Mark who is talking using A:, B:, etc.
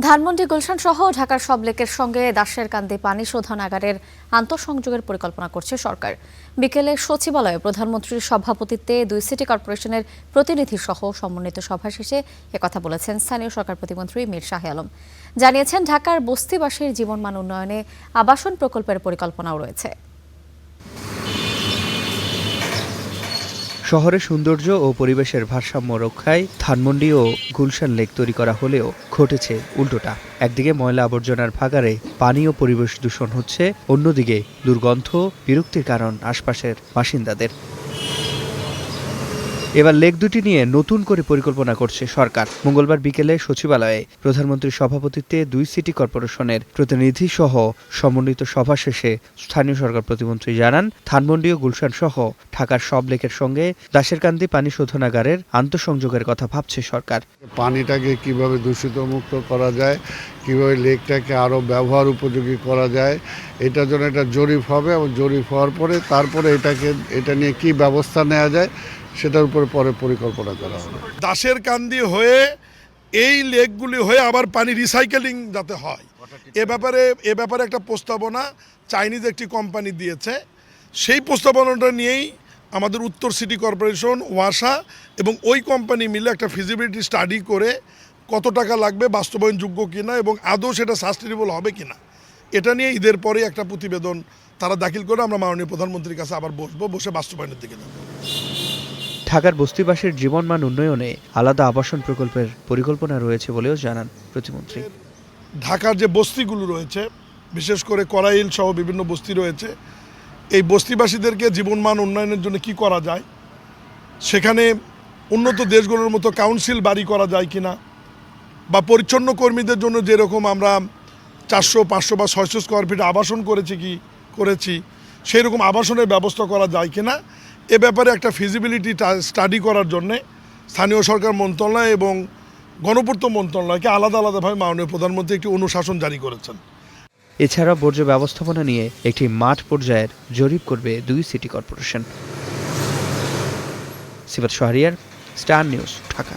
A: ধানমন্ডি গুলশান সহ ঢাকার সব লেকের সঙ্গে দাশেরকান্দি পানি শোধনাগারের আন্তঃসংযোগের পরিকল্পনা করছে সরকার। বিকেলে সচিবালয়ে প্রধানমন্ত্রীর সভাপতিত্বে ২ সিটি কর্পোরেশনের প্রতিনিধি সহ সমন্বিত সভা শেষে একথা বলেছেন স্থানীয় সরকার প্রতিমন্ত্রী মীর শাহ আলম। জানিয়েছেন, ঢাকার বস্তিবাসীর জীবনমান উন্নয়নে আবাসন প্রকল্পের পরিকল্পনাও রয়েছে।
B: শহরের সৌন্দর্য ও পরিবেশের ভারসাম্য রক্ষায় ধানমন্ডি ও গুলশান লেক তৈরি করা হলেও ঘটেছে উল্টোটা। একদিকে ময়লা আবর্জনার ভাগাড়ে পানি ও পরিবেশ দূষণ হচ্ছে, অন্যদিকে দুর্গন্ধ বিরক্তির কারণ আশপাশের বাসিন্দাদের। এবার লেক দুটি নিয়ে নতুন করে পরিকল্পনা করছে সরকার। মঙ্গলবার বিকেলে সচিবালয়ে প্রধানমন্ত্রীর সভাপতিত্বে ২ সিটি কর্পোরেশনের প্রতিনিধি সহ সমন্বিত সভা শেষে স্থানীয় সরকার প্রতিমন্ত্রী জানান, ধানমন্ডি ও গুলশান সহ ঢাকার সব লেকের সঙ্গে দাশেরকান্দি পানি শোধনাগারের আন্তঃসংযোগের কথা ভাবছে সরকার।
C: পানিটাকে কিভাবে দূষিত মুক্ত করা যায়, কিভাবে লেকটাকে আরও ব্যবহার উপযোগী করা যায়, এটার জন্য একটা জরিপ হবে এবং জরিপ হওয়ার পরে তারপরে এটা নিয়ে কি ব্যবস্থা নেওয়া যায় সেটার উপরে পরে পরিকল্পনা করা হবে।
D: দাশেরকান্দি হয়ে এই লেকগুলি হয়ে আবার পানি রিসাইকেলিং যাতে হয় এ ব্যাপারে একটা প্রস্তাবনা চাইনিজ একটি কোম্পানি দিয়েছে। সেই প্রস্তাবনাটা নিয়েই আমাদের উত্তর সিটি কর্পোরেশন, ওয়াসা এবং ওই কোম্পানি মিলে একটা ফিজিবিলিটি স্টাডি করে কত টাকা লাগবে, বাস্তবায়নযোগ্য কিনা এবং আদৌ সেটা সাস্টেনেবল হবে কিনা, এটা নিয়ে ঈদের পরে একটা প্রতিবেদন তারা দাখিল করে আমরা মাননীয় প্রধানমন্ত্রীর কাছে আবার বসে বাস্তবায়নের দিকে যাব।
B: ঢাকার বস্তিবাসীর জীবনমান উন্নয়নে আলাদা আবাসন প্রকল্পের পরিকল্পনা রয়েছে বলেও জানান প্রতিমন্ত্রী।
D: ঢাকার যে বস্তিগুলো রয়েছে, বিশেষ করে করাইল সহ বিভিন্ন বস্তি রয়েছে, এই বস্তিবাসীদেরকে জীবনমান উন্নয়নের জন্য কি করা যায়, সেখানে উন্নত দেশগুলোর মতো কাউন্সিল বাড়ি করা যায় কিনা, বা পরিচ্ছন্ন কর্মীদের জন্য যেরকম আমরা 400, 500 বা 600 স্কোয়ার ফিট আবাসন করেছি সেই রকম আবাসনের ব্যবস্থা করা যায় কিনা, এ ব্যাপারে একটা ফিজিবিলিটি স্টাডি করার জন্যে স্থানীয় সরকার মন্ত্রণালয় এবং গণপূর্ত মন্ত্রণালয়কে আলাদাভাবে মাননীয় প্রধানমন্ত্রী একটি অনুশাসন জারি করেছেন।
B: এছাড়া বর্জ্য ব্যবস্থাপনা নিয়ে একটি মাঠ পর্যায়ের জরিপ করবে ২ সিটি কর্পোরেশন। সিফাত শাহরিয়ার, স্টার নিউজ, ঢাকা।